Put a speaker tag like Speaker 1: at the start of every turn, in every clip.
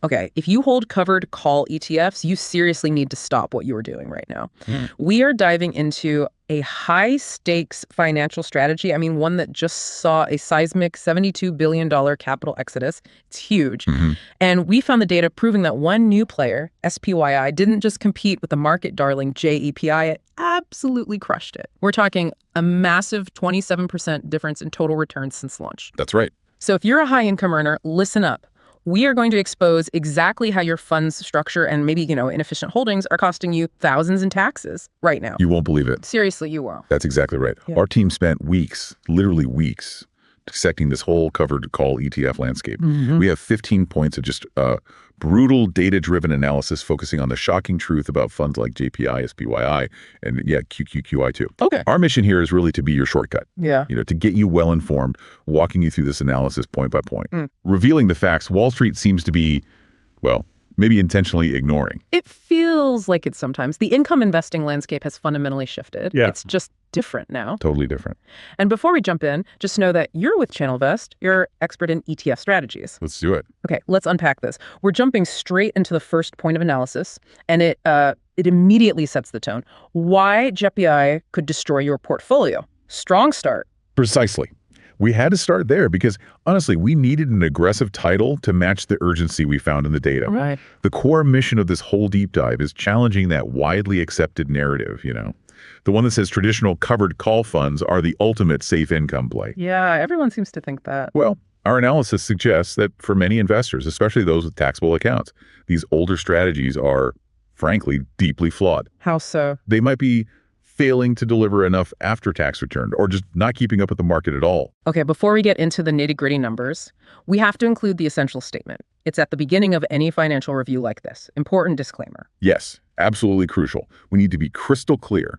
Speaker 1: Okay, if you hold covered call ETFs, you seriously need to stop what you are doing right now. We are diving into a high-stakes financial strategy. I mean, one that just saw a seismic $72 billion capital exodus. It's huge. And we found the data proving that one new player, SPYI, didn't just compete with the market darling JEPI, it absolutely crushed it. We're talking a massive 27% difference in total returns since launch.
Speaker 2: That's right.
Speaker 1: So if you're a high-income earner, listen up. We are going to expose exactly how your fund's structure and maybe, inefficient holdings are costing you thousands in taxes right now.
Speaker 2: You won't believe it.
Speaker 1: Seriously, you won't.
Speaker 2: That's exactly right.
Speaker 1: Yeah.
Speaker 2: Our team spent weeks, literally weeks, dissecting this whole covered call ETF landscape. We have 15 points of just brutal data-driven analysis focusing on the shocking truth about funds like JPI, SPYI, and QQQI too.
Speaker 1: Okay.
Speaker 2: Our mission here is really to be your shortcut.
Speaker 1: Yeah.
Speaker 2: To get you well-informed, walking you through this analysis point by point. Revealing the facts Wall Street seems to be, maybe intentionally ignoring.
Speaker 1: It feels like it sometimes. The income investing landscape has fundamentally shifted.
Speaker 2: Yeah.
Speaker 1: It's just different now.
Speaker 2: Totally different.
Speaker 1: And before we jump in, just know that you're with ChannelVest. You're expert in ETF strategies.
Speaker 2: Let's do it.
Speaker 1: Okay, let's unpack this. We're jumping straight into the first point of analysis, and it immediately sets the tone. Why JEPI could destroy your portfolio. Strong start.
Speaker 2: Precisely. We had to start there because, honestly, we needed an aggressive title to match the urgency we found in the data.
Speaker 1: Right.
Speaker 2: The core mission of this whole deep dive is challenging that widely accepted narrative, the one that says traditional covered call funds are the ultimate safe income play.
Speaker 1: Yeah, everyone seems to think that.
Speaker 2: Well, our analysis suggests that for many investors, especially those with taxable accounts, these older strategies are, frankly, deeply flawed.
Speaker 1: How so?
Speaker 2: They might be failing to deliver enough after-tax return or just not keeping up with the market at all.
Speaker 1: Okay, before we get into the nitty-gritty numbers, we have to include the essential statement. It's at the beginning of any financial review like this. Important disclaimer.
Speaker 2: Yes, absolutely crucial. We need to be crystal clear.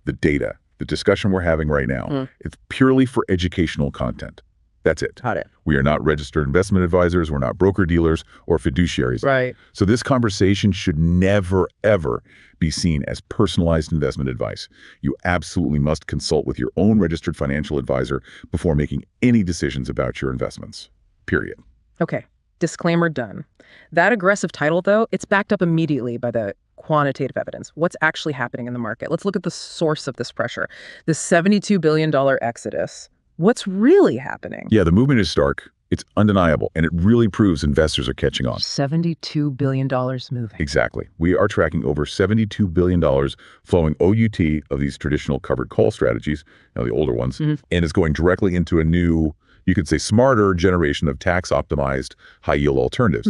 Speaker 2: The data, the discussion we're having right now, it's purely for educational content. That's it.
Speaker 1: Got it.
Speaker 2: We are not registered investment advisors. We're not broker-dealers or fiduciaries.
Speaker 1: Right.
Speaker 2: So this conversation should never, ever be seen as personalized investment advice. You absolutely must consult with your own registered financial advisor before making any decisions about your investments. Period.
Speaker 1: Okay. Disclaimer done. That aggressive title, though, it's backed up immediately by the quantitative evidence. What's actually happening in the market? Let's look at the source of this pressure. The $72 billion exodus. What's really happening?
Speaker 2: Yeah, the movement is stark. It's undeniable, and it really proves investors are catching on.
Speaker 1: $72 billion moving.
Speaker 2: Exactly. We are tracking over $72 billion flowing OUT of these traditional covered call strategies, the older ones, and it's going directly into a new, you could say, smarter generation of tax-optimized high-yield alternatives.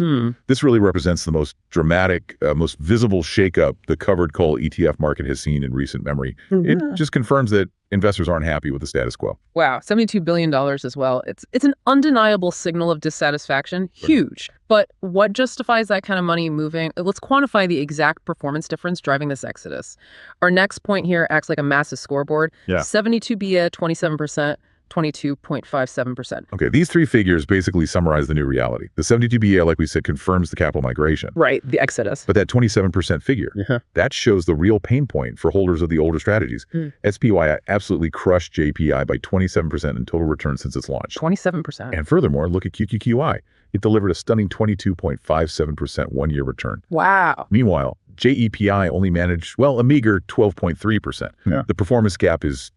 Speaker 2: This really represents the most dramatic, most visible shakeup the covered call ETF market has seen in recent memory. It just confirms that investors aren't happy with the status quo.
Speaker 1: Wow, $72 billion as well. It's an undeniable signal of dissatisfaction. Huge. But what justifies that kind of money moving? Let's quantify the exact performance difference driving this exodus. Our next point here acts like a massive scoreboard.
Speaker 2: Yeah.
Speaker 1: 72 BA, 27%. 22.57%.
Speaker 2: Okay, these three figures basically summarize the new reality. The 72 BA, like we said, confirms the capital migration.
Speaker 1: Right, the exodus.
Speaker 2: But that 27% figure, that shows the real pain point for holders of the older strategies. SPY absolutely crushed JPI by 27% in total return since its launch.
Speaker 1: 27%.
Speaker 2: And furthermore, look at QQQI. It delivered a stunning 22.57% one-year return.
Speaker 1: Wow.
Speaker 2: Meanwhile, JEPI only managed, a meager 12.3%. Yeah. The performance gap is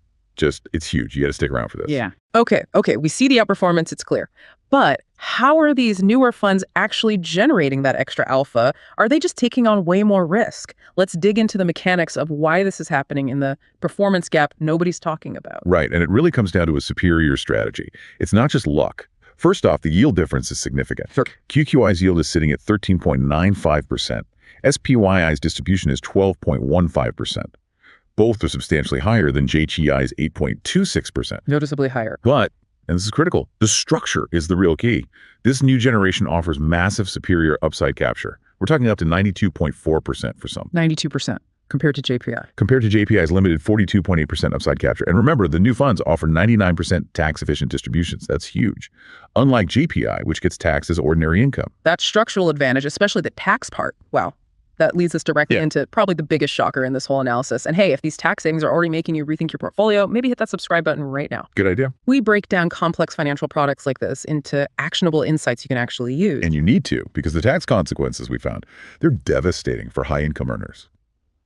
Speaker 2: it's huge. You got to stick around for this.
Speaker 1: Yeah. Okay. We see the outperformance. It's clear. But how are these newer funds actually generating that extra alpha? Are they just taking on way more risk? Let's dig into the mechanics of why this is happening in the performance gap nobody's talking about.
Speaker 2: Right. And it really comes down to a superior strategy. It's not just luck. First off, the yield difference is significant.
Speaker 1: Sure.
Speaker 2: QQI's yield is sitting at 13.95%. SPYI's distribution is 12.15%. Both are substantially higher than JEPI's 8.26%.
Speaker 1: Noticeably higher.
Speaker 2: But, and this is critical, the structure is the real key. This new generation offers massive superior upside capture. We're talking up to 92.4% for some.
Speaker 1: 92% compared to JPI.
Speaker 2: Compared to JPI's limited 42.8% upside capture. And remember, the new funds offer 99% tax-efficient distributions. That's huge. Unlike JPI, which gets taxed as ordinary income.
Speaker 1: That structural advantage, especially the tax part, wow. that leads us directly into probably the biggest shocker in this whole analysis. And hey, if these tax savings are already making you rethink your portfolio, maybe hit that subscribe button right now.
Speaker 2: Good idea.
Speaker 1: We break down complex financial products like this into actionable insights you can actually use.
Speaker 2: And you need to, because the tax consequences we found, they're devastating for high-income earners.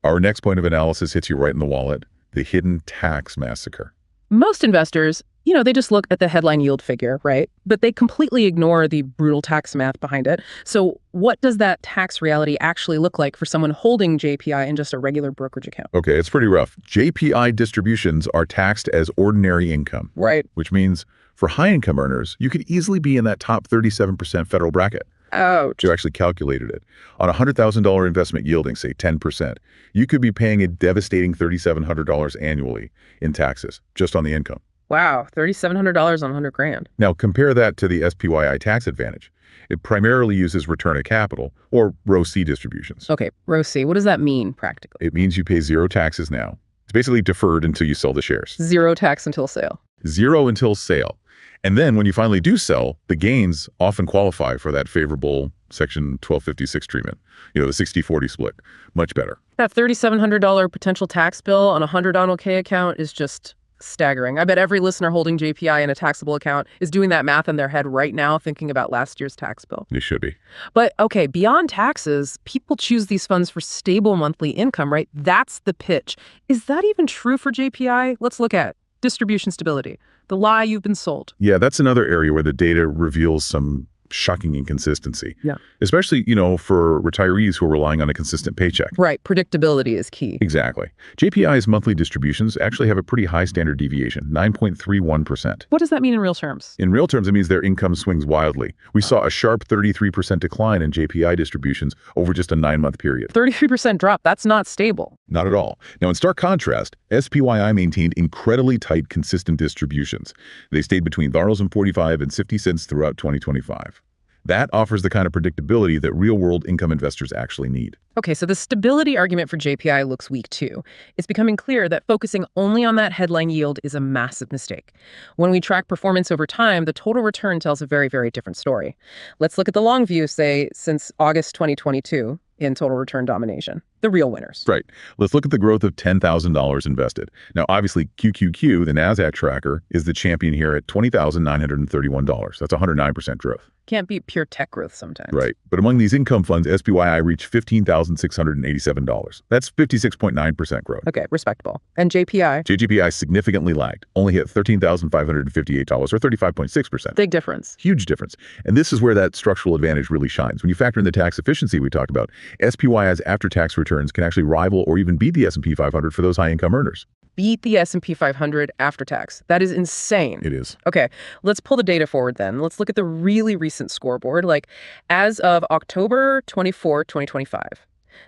Speaker 2: Our next point of analysis hits you right in the wallet, the hidden tax massacre.
Speaker 1: Most investors, they just look at the headline yield figure, right? But they completely ignore the brutal tax math behind it. So what does that tax reality actually look like for someone holding JPI in just a regular brokerage account?
Speaker 2: Okay, it's pretty rough. JPI distributions are taxed as ordinary income.
Speaker 1: Right.
Speaker 2: Which means for high-income earners, you could easily be in that top 37% federal bracket.
Speaker 1: Ouch.
Speaker 2: You actually calculated it. On a $100,000 investment yielding, say, 10%, you could be paying a devastating $3,700 annually in taxes, just on the income.
Speaker 1: Wow, $3,700 on $100,000.
Speaker 2: Now, compare that to the SPYI tax advantage. It primarily uses return of capital, or ROC distributions.
Speaker 1: Okay, ROC, what does that mean practically?
Speaker 2: It means you pay zero taxes now. It's basically deferred until you sell the shares.
Speaker 1: Zero tax until sale.
Speaker 2: Zero until sale. And then when you finally do sell, the gains often qualify for that favorable Section 1256 treatment. The 60-40 split. Much better.
Speaker 1: That $3,700 potential tax bill on a 100 OK account is just staggering. I bet every listener holding JPI in a taxable account is doing that math in their head right now, thinking about last year's tax bill.
Speaker 2: They should be.
Speaker 1: But okay, beyond taxes, people choose these funds for stable monthly income, right? That's the pitch. Is that even true for JPI? Let's look at distribution stability, the lie you've been sold.
Speaker 2: Yeah, that's another area where the data reveals some shocking inconsistency.
Speaker 1: Yeah.
Speaker 2: Especially, for retirees who are relying on a consistent paycheck.
Speaker 1: Right. Predictability is key.
Speaker 2: Exactly. JPI's monthly distributions actually have a pretty high standard deviation, 9.31%.
Speaker 1: What does that mean in real terms?
Speaker 2: In real terms, it means their income swings wildly. We saw a sharp 33% decline in JPI distributions over just a 9-month period.
Speaker 1: 33% drop. That's not stable.
Speaker 2: Not at all. Now, in stark contrast, SPYI maintained incredibly tight, consistent distributions. They stayed between $1.45 and 50 cents throughout 2025. That offers the kind of predictability that real-world income investors actually need.
Speaker 1: Okay, so the stability argument for JPI looks weak too. It's becoming clear that focusing only on that headline yield is a massive mistake. When we track performance over time, the total return tells a very, very different story. Let's look at the long view, say, since August 2022 in total return domination. The real winners.
Speaker 2: Right. Let's look at the growth of $10,000 invested. Now, obviously, QQQ, the NASDAQ tracker, is the champion here at $20,931. That's 109% growth.
Speaker 1: Can't beat pure tech growth sometimes.
Speaker 2: Right. But among these income funds, SPYI reached $15,687. That's 56.9% growth.
Speaker 1: Okay, respectable. And JPI?
Speaker 2: JGPI significantly lagged, only hit $13,558, or 35.6%.
Speaker 1: Big difference.
Speaker 2: Huge difference. And this is where that structural advantage really shines. When you factor in the tax efficiency we talked about, SPYI's after-tax returns can actually rival or even beat the S&P 500 for those high-income earners.
Speaker 1: Beat the S&P 500 after tax. That is insane.
Speaker 2: It is.
Speaker 1: Okay, let's pull the data forward then. Let's look at the really recent scoreboard, like as of October 24, 2025.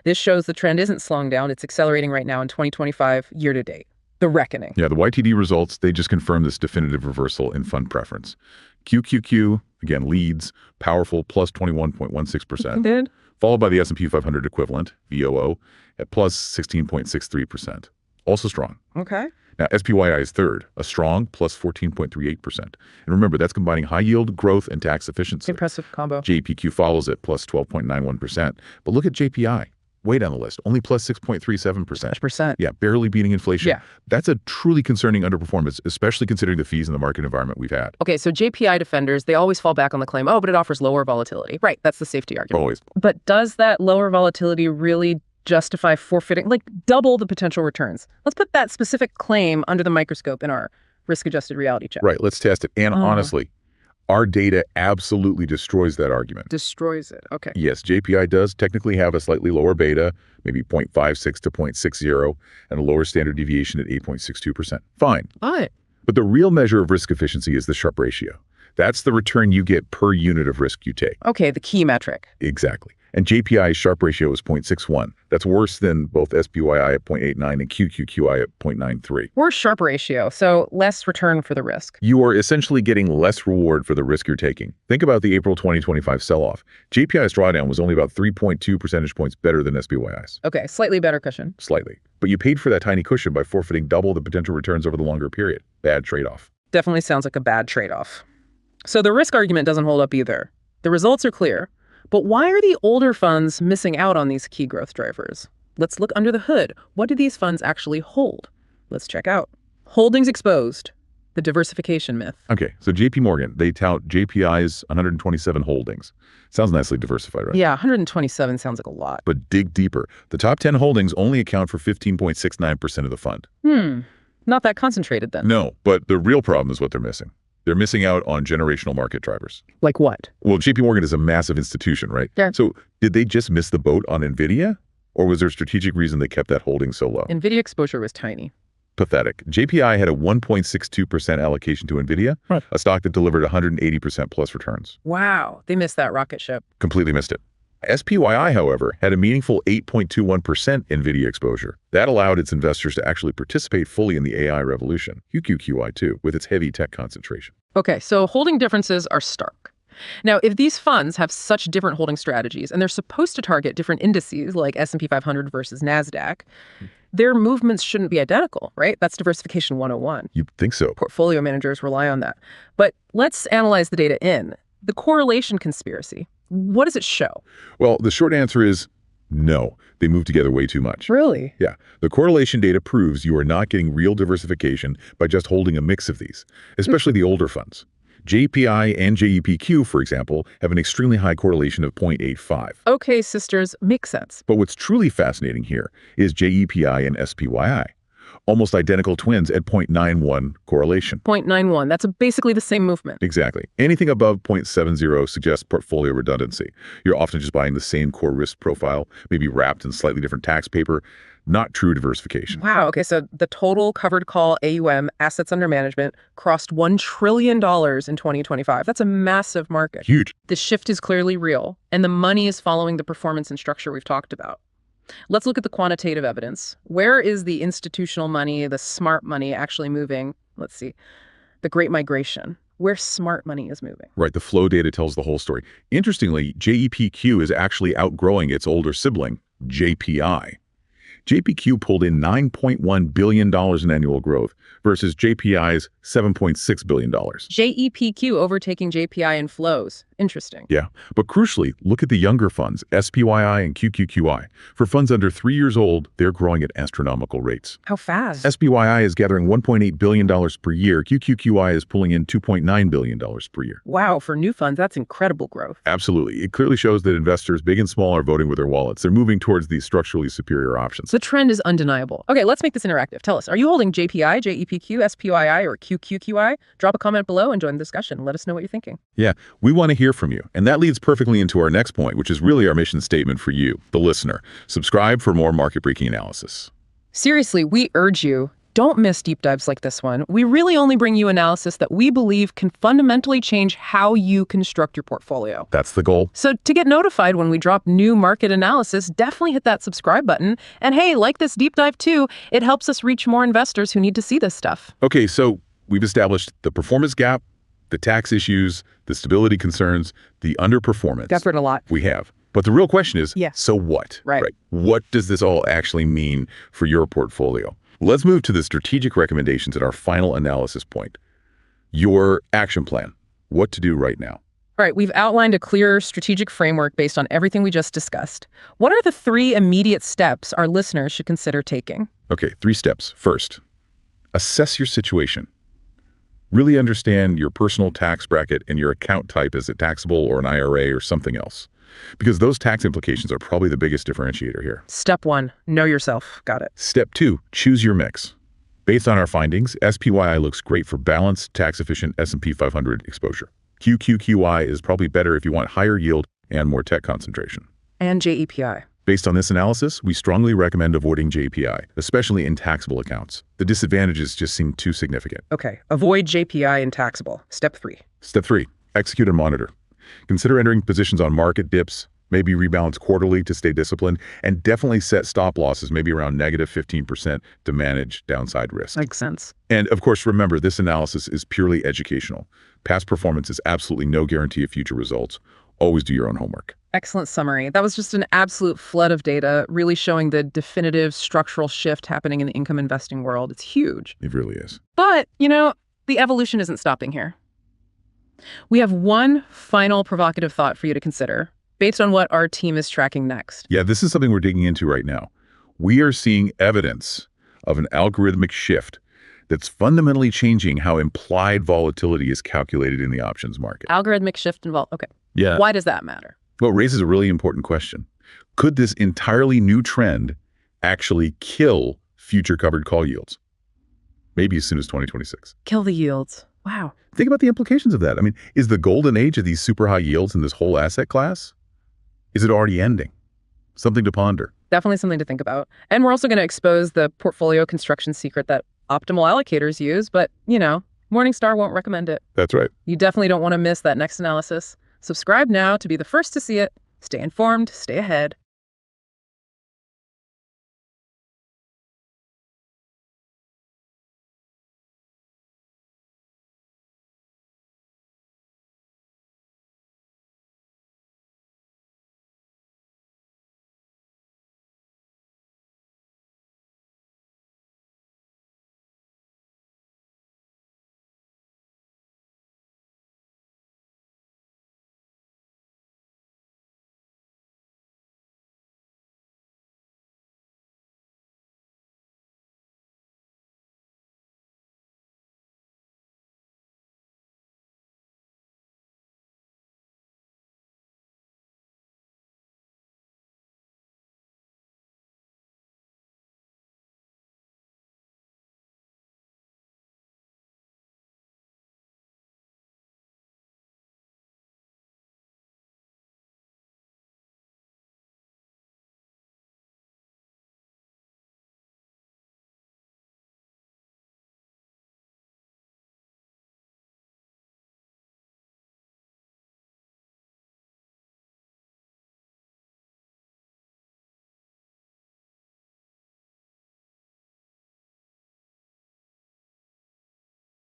Speaker 1: This shows the trend isn't slowing down. It's accelerating right now in 2025 year to date. The reckoning.
Speaker 2: Yeah, the YTD results, they just confirm this definitive reversal in fund preference. QQQ, again, leads, powerful, plus 21.16%.
Speaker 1: Did?
Speaker 2: Followed by the S&P 500 equivalent, VOO, at plus 16.63%. Also strong.
Speaker 1: Okay.
Speaker 2: Now, SPYI is third, a strong plus 14.38%. And remember, that's combining high yield, growth, and tax efficiency.
Speaker 1: Impressive combo.
Speaker 2: JEPQ follows it, plus 12.91%. But look at JPI, way down the list, only plus 6.37%. Yeah, barely beating inflation.
Speaker 1: Yeah.
Speaker 2: That's a truly concerning underperformance, especially considering the fees and the market environment we've had.
Speaker 1: Okay, so JPI defenders, they always fall back on the claim, but it offers lower volatility. Right, that's the safety argument.
Speaker 2: Always.
Speaker 1: But does that lower volatility really justify forfeiting, double the potential returns? Let's put that specific claim under the microscope in our risk-adjusted reality check.
Speaker 2: Right, let's test it. And honestly, our data absolutely destroys that argument.
Speaker 1: Destroys it, okay.
Speaker 2: Yes, JPI does technically have a slightly lower beta, maybe 0.56 to 0.60, and a lower standard deviation at 8.62%. Fine.
Speaker 1: But
Speaker 2: the real measure of risk efficiency is the Sharpe ratio. That's the return you get per unit of risk you take.
Speaker 1: Okay, the key metric.
Speaker 2: Exactly. And JPI's Sharpe ratio is 0.61. That's worse than both SPYI at 0.89 and QQQI at 0.93.
Speaker 1: Worse Sharpe ratio, so less return for the risk.
Speaker 2: You are essentially getting less reward for the risk you're taking. Think about the April 2025 sell-off. JPI's drawdown was only about 3.2 percentage points better than SPYI's.
Speaker 1: Okay, slightly better cushion.
Speaker 2: Slightly. But you paid for that tiny cushion by forfeiting double the potential returns over the longer period. Bad trade-off.
Speaker 1: Definitely sounds like a bad trade-off. So the risk argument doesn't hold up either. The results are clear. But why are the older funds missing out on these key growth drivers? Let's look under the hood. What do these funds actually hold? Let's check out. Holdings exposed. The diversification myth.
Speaker 2: Okay, so JP Morgan, they tout JPI's 127 holdings. Sounds nicely diversified, right?
Speaker 1: Yeah, 127 sounds like a lot.
Speaker 2: But dig deeper. The top 10 holdings only account for 15.69% of the fund.
Speaker 1: Not that concentrated then.
Speaker 2: No, but the real problem is what they're missing. They're missing out on generational market drivers.
Speaker 1: Like what?
Speaker 2: Well, JP Morgan is a massive institution, right?
Speaker 1: Yeah.
Speaker 2: So did they just miss the boat on NVIDIA? Or was there a strategic reason they kept that holding so low?
Speaker 1: NVIDIA exposure was tiny.
Speaker 2: Pathetic. JPI had a 1.62% allocation to NVIDIA,
Speaker 1: Right.
Speaker 2: a stock that delivered 180% plus returns.
Speaker 1: Wow, they missed that rocket ship.
Speaker 2: Completely missed it. SPYI, however, had a meaningful 8.21% NVIDIA exposure. That allowed its investors to actually participate fully in the AI revolution. QQQI too, with its heavy tech concentration.
Speaker 1: Okay, so holding differences are stark. Now, if these funds have such different holding strategies and they're supposed to target different indices like S&P 500 versus NASDAQ, their movements shouldn't be identical, right? That's diversification 101.
Speaker 2: You'd think so.
Speaker 1: Portfolio managers rely on that. But let's analyze the data in. The correlation conspiracy, what does it show?
Speaker 2: Well, the short answer is no. They move together way too much.
Speaker 1: Really?
Speaker 2: Yeah. The correlation data proves you are not getting real diversification by just holding a mix of these, especially the older funds. JEPI and JEPQ, for example, have an extremely high correlation of 0.85.
Speaker 1: Okay, sisters, makes sense.
Speaker 2: But what's truly fascinating here is JEPI and SPYI. Almost identical twins at 0.91 correlation.
Speaker 1: 0.91, that's basically the same movement.
Speaker 2: Exactly. Anything above 0.70 suggests portfolio redundancy. You're often just buying the same core risk profile, maybe wrapped in slightly different tax paper. Not true diversification.
Speaker 1: Wow, okay, so the total covered call AUM, assets under management, crossed $1 trillion in 2025. That's a massive market.
Speaker 2: Huge.
Speaker 1: The shift is clearly real, and the money is following the performance and structure we've talked about. Let's look at the quantitative evidence. Where is the institutional money, the smart money actually moving? Let's see. The Great Migration, where smart money is moving.
Speaker 2: Right, the flow data tells the whole story. Interestingly, JEPQ is actually outgrowing its older sibling, JPI. JPQ pulled in $9.1 billion in annual growth versus JPI's $7.6 billion.
Speaker 1: JEPQ overtaking JPI in flows. Interesting.
Speaker 2: Yeah, but crucially, look at the younger funds, SPYI and QQQI. For funds under 3 years old, they're growing at astronomical rates.
Speaker 1: How fast?
Speaker 2: SPYI is gathering $1.8 billion per year. QQQI is pulling in $2.9 billion per year.
Speaker 1: Wow, for new funds, that's incredible growth.
Speaker 2: Absolutely. It clearly shows that investors, big and small, are voting with their wallets. They're moving towards these structurally superior options.
Speaker 1: The trend is undeniable. Okay, let's make this interactive. Tell us, are you holding JPI, JEPQ, SPYI, or QQQI? Drop a comment below and join the discussion. Let us know what you're thinking.
Speaker 2: Yeah, we want to hear from you. And that leads perfectly into our next point, which is really our mission statement for you, the listener. Subscribe for more market-breaking analysis.
Speaker 1: Seriously, we urge you, don't miss deep dives like this one. We really only bring you analysis that we believe can fundamentally change how you construct your portfolio.
Speaker 2: That's the goal.
Speaker 1: So to get notified when we drop new market analysis, definitely hit that subscribe button. And hey, like this deep dive too, it helps us reach more investors who need to see this stuff.
Speaker 2: Okay, so we've established the performance gap, the tax issues, the stability concerns, the underperformance.
Speaker 1: Covered a lot.
Speaker 2: We have. But the real question is, so what?
Speaker 1: Right.
Speaker 2: What does this all actually mean for your portfolio? Let's move to the strategic recommendations at our final analysis point. Your action plan. What to do right now.
Speaker 1: All right, we've outlined a clear strategic framework based on everything we just discussed. What are the 3 immediate steps our listeners should consider taking?
Speaker 2: Okay, 3 steps. First, assess your situation. Really understand your personal tax bracket and your account type. Is it taxable or an IRA or something else? Because those tax implications are probably the biggest differentiator here.
Speaker 1: Step 1, know yourself. Got it.
Speaker 2: Step 2, choose your mix. Based on our findings, SPYI looks great for balanced, tax-efficient S&P 500 exposure. QQQI is probably better if you want higher yield and more tech concentration.
Speaker 1: And JEPI.
Speaker 2: Based on this analysis, we strongly recommend avoiding JPI, especially in taxable accounts. The disadvantages just seem too significant.
Speaker 1: Okay, avoid JPI in taxable. Step 3.
Speaker 2: Step 3, execute and monitor. Consider entering positions on market dips, maybe rebalance quarterly to stay disciplined, and definitely set stop losses, maybe around negative 15% to manage downside risk.
Speaker 1: Makes sense.
Speaker 2: And of course, remember, this analysis is purely educational. Past performance is absolutely no guarantee of future results. Always do your own homework.
Speaker 1: Excellent summary. That was just an absolute flood of data, really showing the definitive structural shift happening in the income investing world. It's huge.
Speaker 2: It really is.
Speaker 1: But, the evolution isn't stopping here. We have one final provocative thought for you to consider. based on what our team is tracking next.
Speaker 2: Yeah, this is something we're digging into right now. We are seeing evidence of an algorithmic shift that's fundamentally changing how implied volatility is calculated in the options market.
Speaker 1: Algorithmic shift involved. Okay.
Speaker 2: Yeah.
Speaker 1: Why does that matter?
Speaker 2: Well, it raises a really important question. Could this entirely new trend actually kill future covered call yields? Maybe as soon as 2026.
Speaker 1: Kill the yields. Wow.
Speaker 2: Think about the implications of that. I mean, is the golden age of these super high yields in this whole asset class, is it already ending? Something to ponder.
Speaker 1: Definitely something to think about. And we're also going to expose the portfolio construction secret that optimal allocators use, but, Morningstar won't recommend it.
Speaker 2: That's right.
Speaker 1: You definitely don't want to miss that next analysis. Subscribe now to be the first to see it. Stay informed, stay ahead.